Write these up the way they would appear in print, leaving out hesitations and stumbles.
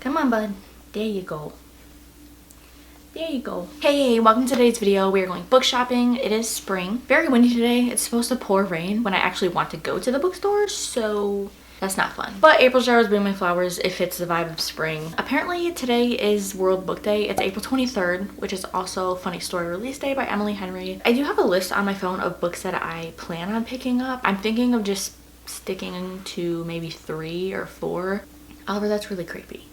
Come on, bud. There you go. There you go. Hey, welcome to today's video. We are going book shopping. It is spring. Very windy today. It's supposed to pour rain when I actually want to go to the bookstore, so that's not fun. But April showers bring my flowers. It fits the vibe of spring. Apparently today is World Book Day. It's April 23rd, which is also Funny Story Release Day by Emily Henry. I do have a list on my phone of books that I plan on picking up. I'm thinking of just sticking to maybe 3 or 4. Oliver, that's really creepy.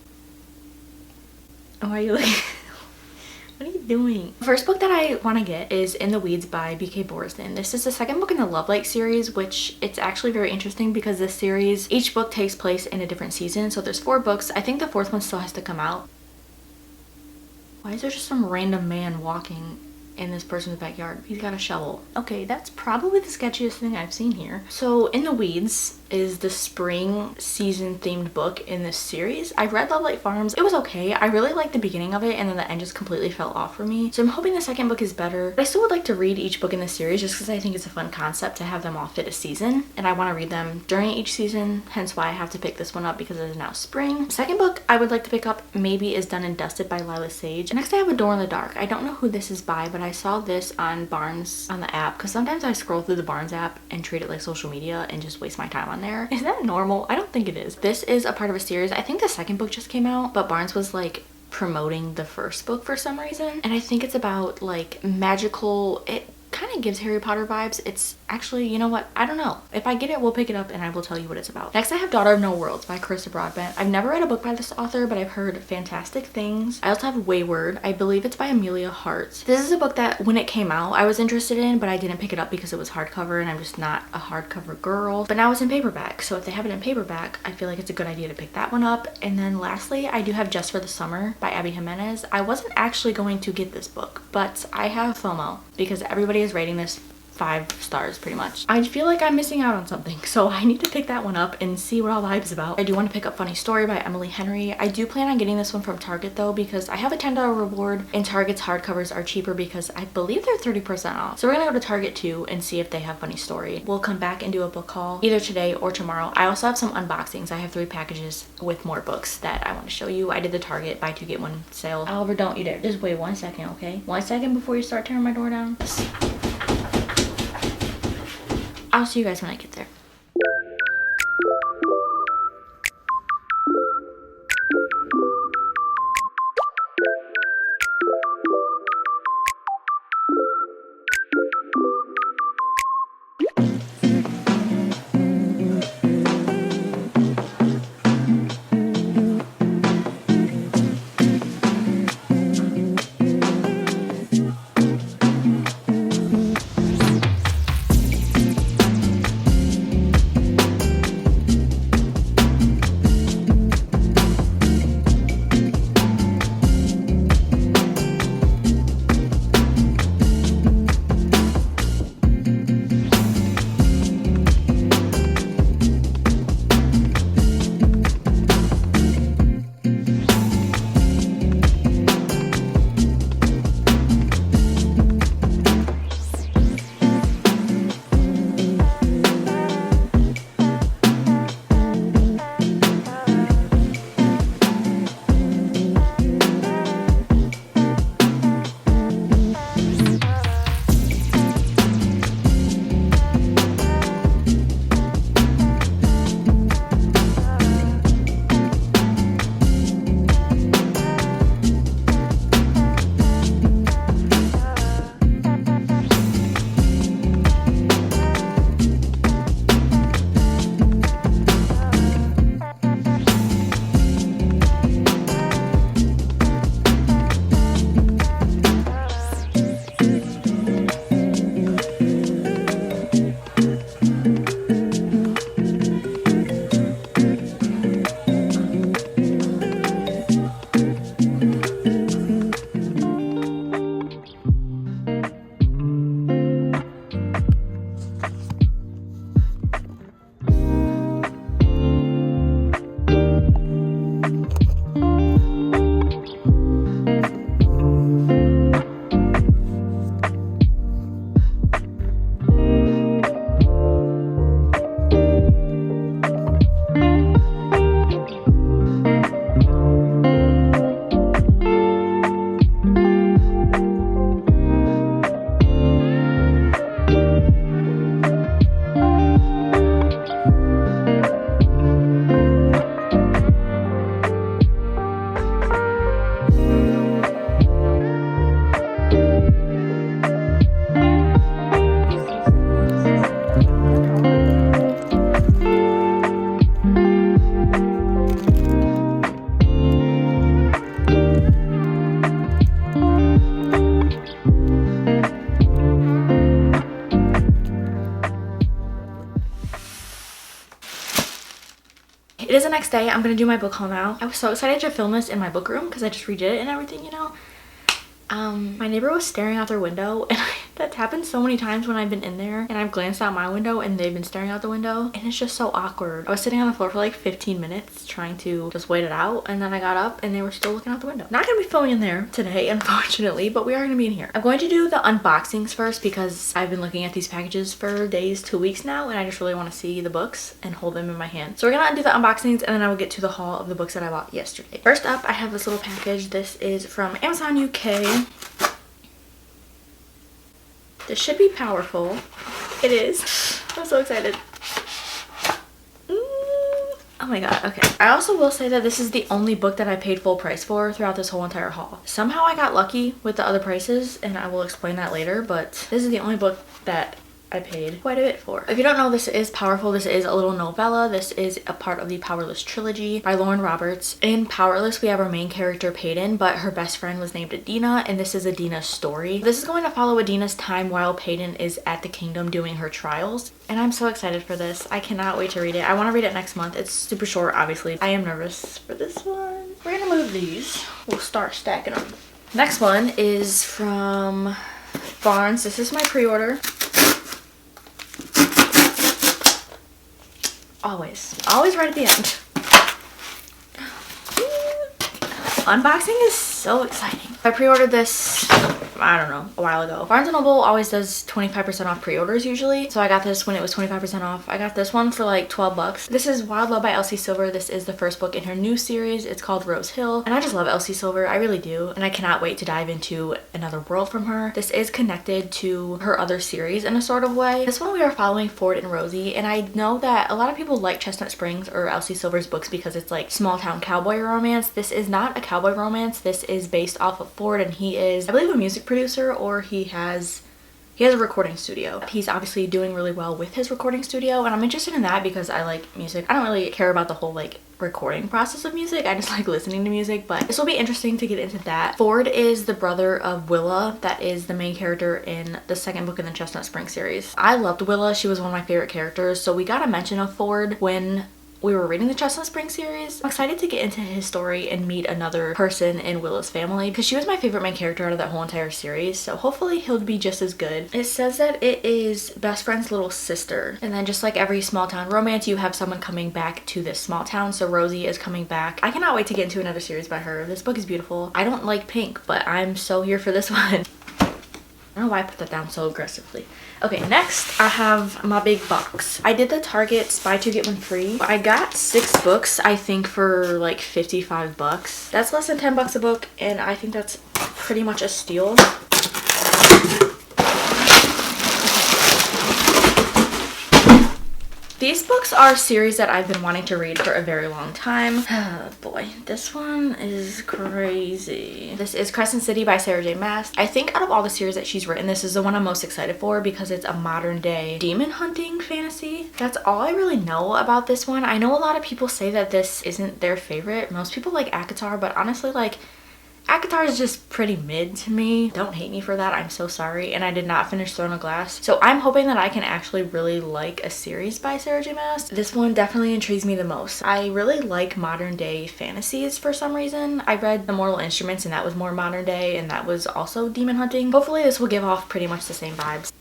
Why are you like... What are you doing? The first book that I want to get is In the Weeds by B.K. Boriston. This is the second book in the Love Light series, which it's actually very interesting because this series, each book takes place in a different season. So there's 4 books. I think the 4th one still has to come out. Why is there just some random man walking in this person's backyard? He's got a shovel. Okay, that's probably the sketchiest thing I've seen here. So In the Weeds is the spring season themed book in this series. I read Love Light Farms. It was okay. I really liked the beginning of it and then the end just completely fell off for me. So I'm hoping the second book is better. But I still would like to read each book in this series just because I think it's a fun concept to have them all fit a season. And I want to read them during each season, hence why I have to pick this one up because it is now spring. Second book I would like to pick up maybe is Done and Dusted by Lila Sage. Next I have A Door in the Dark. I don't know who this is by, but I saw this on Barnes on the app because sometimes I scroll through the Barnes app and treat it like social media and just waste my time on there. Is that normal? I don't think it is. This is a part of a series. I think the second book just came out, but Barnes was like promoting the first book for some reason. And I think it's about like magical, it kind of gives Harry Potter vibes. It's actually, you know what? I don't know. If I get it, we'll pick it up and I will tell you what it's about. Next, I have Daughter of No Worlds by Carissa Broadbent. I've never read a book by this author, but I've heard fantastic things. I also have Wayward. I believe it's by Amelia Hart. This is a book that when it came out, I was interested in, but I didn't pick it up because it was hardcover and I'm just not a hardcover girl. But now it's in paperback. So if they have it in paperback, I feel like it's a good idea to pick that one up. And then lastly, I do have Just for the Summer by Abby Jimenez. I wasn't actually going to get this book, but I have FOMO because everybody is rating this 5 stars pretty much. I feel like I'm missing out on something, so I need to pick that one up and see what all the hype is about. I do want to pick up Funny Story by Emily Henry. I do plan on getting this one from Target though because I have a $10 reward and Target's hardcovers are cheaper because I believe they're 30% off. So we're gonna go to Target too and see if they have Funny Story. We'll come back and do a book haul either today or tomorrow. I also have some unboxings. I have 3 packages with more books that I want to show you. I did the Target buy 2 get 1 sale. Oliver, don't you dare. Just wait 1 second, okay? 1 second before you start tearing my door down. I'll see you guys when I get there. It is the next day. I'm gonna do my book haul now. I was so excited to film this in my book room because I just redid it and everything, you know. My neighbor was staring out their window, and that's happened so many times when I've been in there and I've glanced out my window and they've been staring out the window, and it's just so awkward. I was sitting on the floor for like 15 minutes trying to just wait it out, and then I got up and they were still looking out the window. Not gonna be filming in there today, unfortunately, but we are gonna be in here. I'm going to do the unboxings first because I've been looking at these packages for days, 2 weeks now, and I just really want to see the books and hold them in my hand. So we're gonna do the unboxings and then I will get to the haul of the books that I bought yesterday. First up, I have this little package. This is from Amazon UK. This should be powerful. It is. I'm so excited. Oh my god, okay. I also will say that this is the only book that I paid full price for throughout this whole entire haul. Somehow I got lucky with the other prices, and I will explain that later, but this is the only book that I paid quite a bit for. If you don't know, this is Powerful. This is a little novella. This is a part of the Powerless trilogy by Lauren Roberts. In Powerless, we have our main character Peyton, but her best friend was named Adina, and this is Adina's story. This is going to follow Adina's time while Peyton is at the kingdom doing her trials, and I'm so excited for this. I cannot wait to read it. I want to read it next month. It's super short, obviously. I am nervous for this one. We're gonna move these. We'll start stacking them. Next one is from Barnes. This is my pre-order. Always right at the end. Unboxing is so exciting. I pre-ordered this, I don't know, a while ago. Barnes & Noble always does 25% off pre-orders usually, so I got this when it was 25% off. I got this one for like 12 bucks. This is Wild Love by Elsie Silver. This is the first book in her new series. It's called Rose Hill, and I just love Elsie Silver. I really do, and I cannot wait to dive into another world from her. This is connected to her other series in a sort of way. This one we are following Ford and Rosie, and I know that a lot of people like Chestnut Springs or Elsie Silver's books because it's like small town cowboy romance. This is not a cowboy romance. This is based off of Ford, and he is, I believe, a music producer, or he has a recording studio. He's obviously doing really well with his recording studio, and I'm interested in that because I like music. I don't really care about the whole like recording process of music. I just like listening to music, but this will be interesting to get into that. Ford is the brother of Willa, that is the main character in the second book in the Chestnut Spring series. I loved Willa. She was one of my favorite characters, so we got a mention of Ford when we were reading the Chestnut Spring series. I'm excited to get into his story and meet another person in Willa's family because she was my favorite main character out of that whole entire series, so hopefully he'll be just as good. It says that it is best friend's little sister, and then just like every small town romance, you have someone coming back to this small town, so Rosie is coming back. I cannot wait to get into another series by her. This book is beautiful. I don't like pink, but I'm so here for this one. I don't know why I put that down so aggressively. Okay, next I have my big box. I did the Target buy two get one free. I got 6 books, I think, for like 55 bucks. That's less than 10 bucks a book, and I think that's pretty much a steal. These books are a series that I've been wanting to read for a very long time. Oh boy, this one is crazy. This is Crescent City by Sarah J. Maas. I think out of all the series that she's written, this is the one I'm most excited for because it's a modern day demon hunting fantasy. That's all I really know about this one. I know a lot of people say that this isn't their favorite. Most people like ACOTAR, but honestly, like, ACOTAR is just pretty mid to me. Don't hate me for that, I'm so sorry. And I did not finish Throne of Glass. So I'm hoping that I can actually really like a series by Sarah J. Maas. This one definitely intrigues me the most. I really like modern day fantasies for some reason. I read The Mortal Instruments, and that was more modern day, and that was also demon hunting. Hopefully this will give off pretty much the same vibes.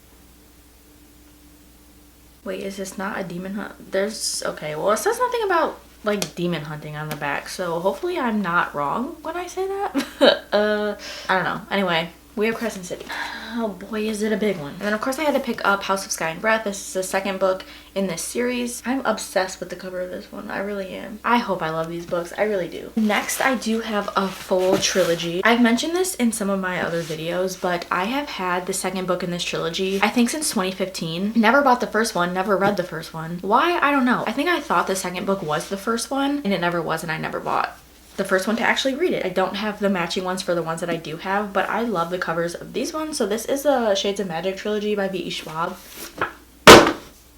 Wait, is this not a demon hunt? There's, okay, well, it says nothing about like demon hunting on the back, so hopefully I'm not wrong when I say that. I don't know. Anyway, we have Crescent City. Oh boy, is it a big one. And then of course I had to pick up House of Sky and Breath. This is the second book in this series. I'm obsessed with the cover of this one. I really am. I hope I love these books. I really do. Next, I do have a full trilogy. I've mentioned this in some of my other videos, but I have had the second book in this trilogy, I think, since 2015. Never bought the first one, never read the first one. Why? I don't know. I think I thought the second book was the first one, and it never was, and I never bought the first one to actually read it. I don't have the matching ones for the ones that I do have, but I love the covers of these ones. So this is the Shades of Magic trilogy by V.E. Schwab.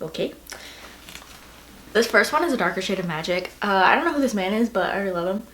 Okay. This first one is A Darker Shade of Magic. I don't know who this man is, but I really love him.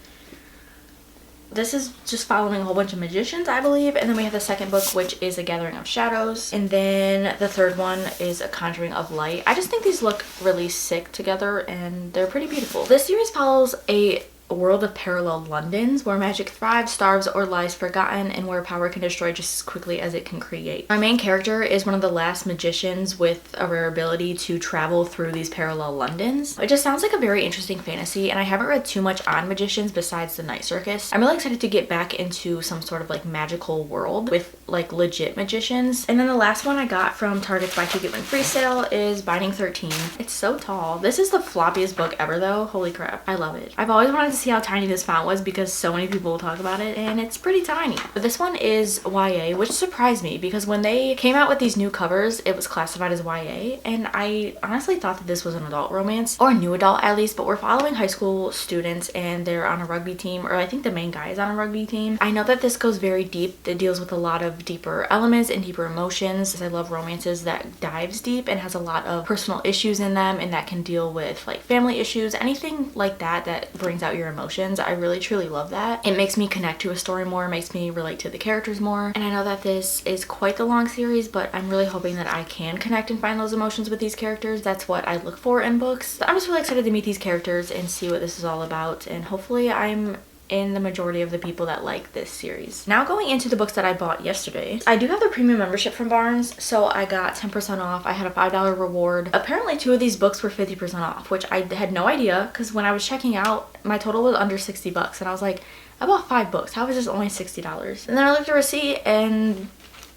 this is just following a whole bunch of magicians, I believe. And then we have the second book, which is A Gathering of Shadows. And then the third one is A Conjuring of Light. I just think these look really sick together and they're pretty beautiful. This series follows a world of parallel Londons where magic thrives, starves, or lies forgotten, and where power can destroy just as quickly as it can create. Our main character is one of the last magicians with a rare ability to travel through these parallel Londons. It just sounds like a very interesting fantasy, and I haven't read too much on magicians besides the Night Circus. I'm really excited to get back into some sort of like magical world with like legit magicians. And then the last one I got from Target's Buy Two Get One Free sale is Binding 13. It's so tall. This is the floppiest book ever though. Holy crap. I love it. I've always wanted to see how tiny this font was because so many people talk about it, and it's pretty tiny. But this one is YA, which surprised me because when they came out with these new covers, it was classified as YA, and I honestly thought that this was an adult romance, or a new adult at least, but we're following high school students and they're on a rugby team, or I think the main guy is on a rugby team. I know that this goes very deep. It deals with a lot of deeper elements and deeper emotions. I love romances that dives deep and has a lot of personal issues in them, and that can deal with like family issues, anything like that that brings out your emotions. I really truly love that. It makes me connect to a story more, makes me relate to the characters more. And I know that this is quite the long series, but I'm really hoping that I can connect and find those emotions with these characters. That's what I look for in books. I'm just really excited to meet these characters and see what this is all about, and hopefully I'm in the majority of the people that like this series. Now going into the books that I bought yesterday. I do have the premium membership from Barnes, so I got 10% off. I had a $5 reward. Apparently 2 of these books were 50% off, which I had no idea because when I was checking out, my total was under 60 bucks, and I was like, I bought 5 books. How is this only $60? And then I looked at the receipt and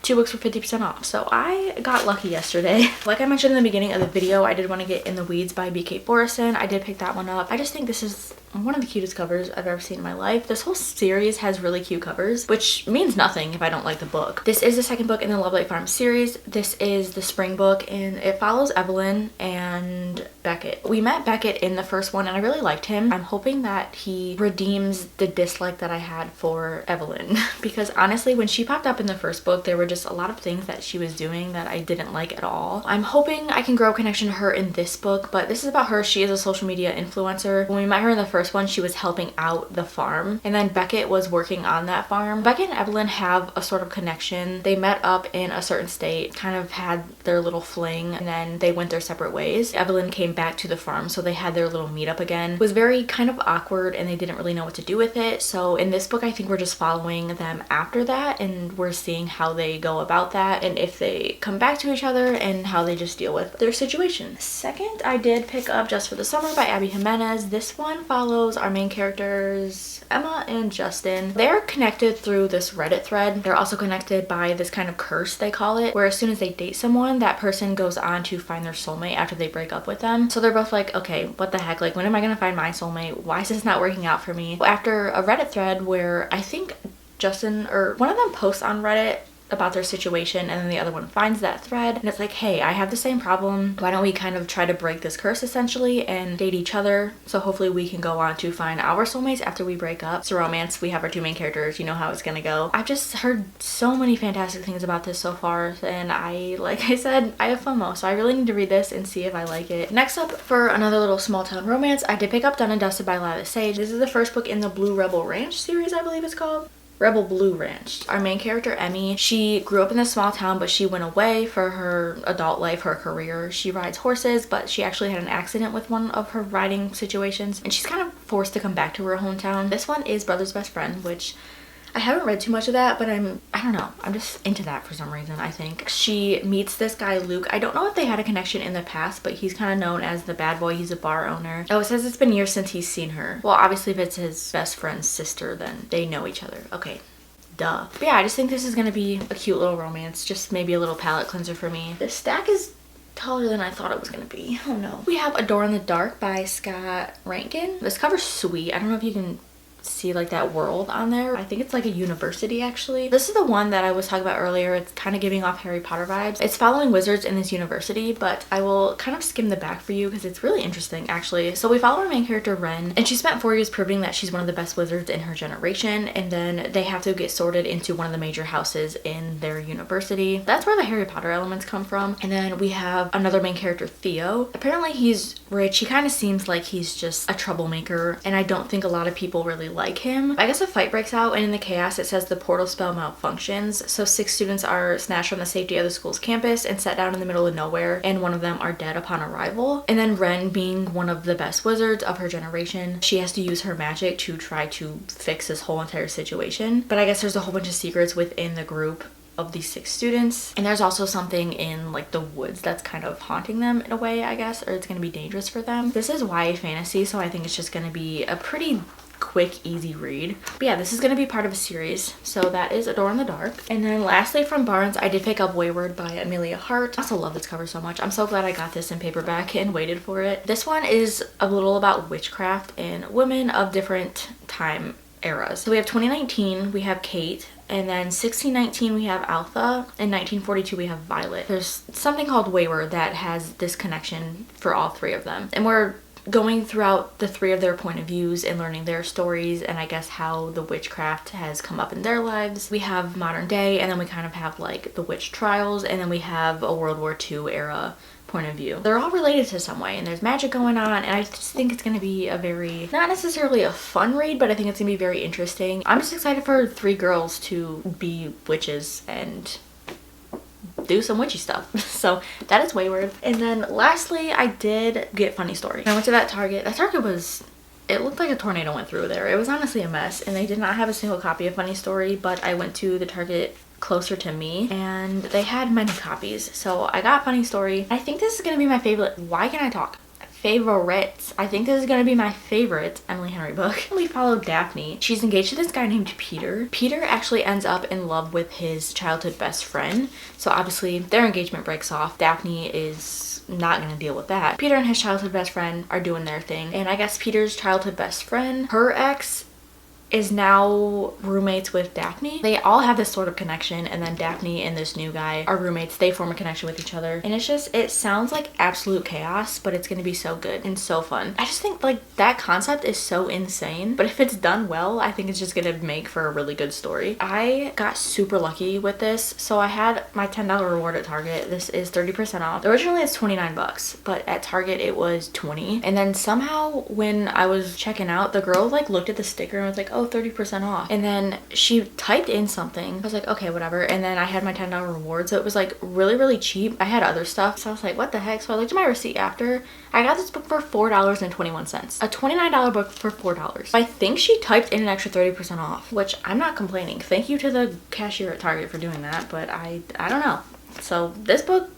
2 books were 50% off. So I got lucky yesterday. Like I mentioned in the beginning of the video, I did want to get In the Weeds by B.K. Forreston. I did pick that one up. I just think this is one of the cutest covers I've ever seen in my life. This whole series has really cute covers, which means nothing if I don't like the book. This is the second book in the Lovelight Farm series. This is the spring book, and it follows Evelyn and Beckett. We met Beckett in the first one, and I really liked him. I'm hoping that he redeems the dislike that I had for Evelyn because honestly, when she popped up in the first book, there were just a lot of things that she was doing that I didn't like at all. I'm hoping I can grow a connection to her in this book, but this is about her. She is a social media influencer. When we met her in the first one, she was helping out the farm, and then Beckett was working on that farm. Beckett and Evelyn have a sort of connection. They met up in a certain state, kind of had their little fling, and then they went their separate ways. Evelyn came back to the farm, so they had their little meetup again. It was very kind of awkward, and they didn't really know what to do with it. So in this book, I think we're just following them after that, and we're seeing how they go about that, and if they come back to each other, and how they just deal with their situation. Second, I did pick up Just for the Summer by Abby Jimenez. This one follows our main characters, Emma and Justin. They're connected through this Reddit thread. They're also connected by this kind of curse, they call it, where as soon as they date someone, that person goes on to find their soulmate after they break up with them. So they're both like, okay, what the heck? Like, when am I gonna find my soulmate? Why is this not working out for me? After a Reddit thread where I think Justin or one of them posts on Reddit about their situation, and then the other one finds that thread, and it's like, hey, I have the same problem. Why don't we kind of try to break this curse essentially and date each other, so hopefully we can go on to find our soulmates after we break up. It's a romance. We have our 2 main characters. You know how it's gonna go. I've just heard so many fantastic things about this so far, and like I said, I have FOMO, so I really need to read this and see if I like it. Next up, for another little small town romance, I did pick up Done and Dusted by Lila Sage. This is the first book in the Blue Rebel Ranch series, I believe it's called. Rebel Blue Ranch. Our main character, Emmy, she grew up in this small town, but she went away for her adult life, her career. She rides horses, but she actually had an accident with one of her riding situations, and she's kind of forced to come back to her hometown. This one is Brother's Best Friend, which I haven't read too much of that, but I don't know. I'm just into that for some reason, I think. She meets this guy, Luke. I don't know if they had a connection in the past, but he's kind of known as the bad boy. He's a bar owner. Oh, it says it's been years since he's seen her. Well, obviously if it's his best friend's sister, then they know each other. Okay. Duh. But yeah, I just think this is gonna be a cute little romance. Just maybe a little palette cleanser for me. The stack is taller than I thought it was gonna be. Oh no. We have A Door in the Dark by Scott Rankin. This cover's sweet. I don't know if you can see like that world on there. I think it's like a university actually. This is the one that I was talking about earlier. It's kind of giving off Harry Potter vibes. It's following wizards in this university, but I will kind of skim the back for you because it's really interesting actually. So we follow our main character Ren, and she spent 4 years proving that she's one of the best wizards in her generation, and then they have to get sorted into one of the major houses in their university. That's where the Harry Potter elements come from. And then we have another main character, Theo. Apparently he's rich. He kind of seems like he's just a troublemaker, and I don't think a lot of people really like him. I guess a fight breaks out, and in the chaos it says the portal spell malfunctions. So 6 students are snatched from the safety of the school's campus and set down in the middle of nowhere, and one of them are dead upon arrival. And then Ren, being one of the best wizards of her generation, she has to use her magic to try to fix this whole entire situation. But I guess there's a whole bunch of secrets within the group of these 6 students, and there's also something in like the woods that's kind of haunting them in a way, I guess, or it's going to be dangerous for them. This is YA fantasy, so I think it's just going to be a pretty quick, easy read. But yeah, this is going to be part of a series. So that is A Door in the Dark. And then lastly from Barnes, I did pick up Wayward by Amelia Hart. I also love this cover so much. I'm so glad I got this in paperback and waited for it. This one is a little about witchcraft and women of different time eras. So we have 2019, we have Kate, and then 1619 we have Alpha, and 1942 we have Violet. There's something called Wayward that has this connection for all 3 of them, and we're going throughout the 3 of their point of views and learning their stories, and I guess how the witchcraft has come up in their lives. We have modern day, and then we kind of have like the witch trials, and then we have a World War II era point of view. They're all related to some way, and there's magic going on, and I just think it's going to be a very, not necessarily a fun read, but I think it's going to be very interesting. I'm just excited for 3 girls to be witches and do some witchy stuff. So that is Wayward. And then lastly, I did get Funny Story. I went to that Target. That Target was, it looked like a tornado went through there. It was honestly a mess, and they did not have a single copy of Funny Story, but I went to the Target closer to me and they had many copies. So I got Funny Story. I think this is going to be my favorite. Why can I talk? Favorites. I think this is going to be my favorite Emily Henry book. We follow Daphne. She's engaged to this guy named Peter. Peter actually ends up in love with his childhood best friend. So obviously their engagement breaks off. Daphne is not going to deal with that. Peter and his childhood best friend are doing their thing. And I guess Peter's childhood best friend, her ex, is now roommates with Daphne. They all have this sort of connection, and then Daphne and this new guy are roommates. They form a connection with each other, and it's just, it sounds like absolute chaos, but it's gonna be so good and so fun. I just think like that concept is so insane, but if it's done well, I think it's just gonna make for a really good story. I got super lucky with this. So I had my $10 reward at Target. This is 30% off. Originally it's 29 bucks, but at Target it was 20. And then somehow when I was checking out, the girl like looked at the sticker and was like, oh, 30% off. And then she typed in something. I was like, okay, whatever. And then I had my $10 reward, so it was like really, really cheap. I had other stuff, so I was like, what the heck? So I looked at my receipt after. I got this book for $4.21. A $29 book for $4. I think she typed in an extra 30% off, which I'm not complaining. Thank you to the cashier at Target for doing that, but I don't know. So this book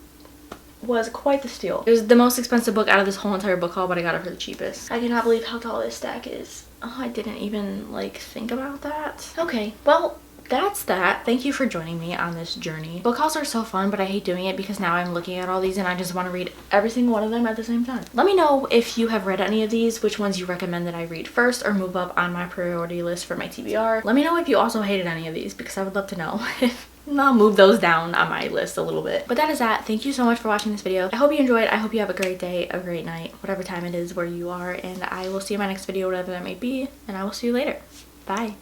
was quite the steal. It was the most expensive book out of this whole entire book haul, but I got it for the cheapest. I cannot believe how tall this stack is. Oh, I didn't even like think about that. Okay, well, that's that. Thank you for joining me on this journey. Book hauls are so fun, but I hate doing it because now I'm looking at all these and I just want to read every single one of them at the same time. Let me know if you have read any of these, which ones you recommend that I read first or move up on my priority list for my TBR. Let me know if you also hated any of these because I would love to know. I'll move those down on my list a little bit. But that is that. Thank you so much for watching this video. I hope you enjoyed. I hope you have a great day, a great night, whatever time it is where you are. And I will see you in my next video, whatever that may be. And I will see you later. Bye.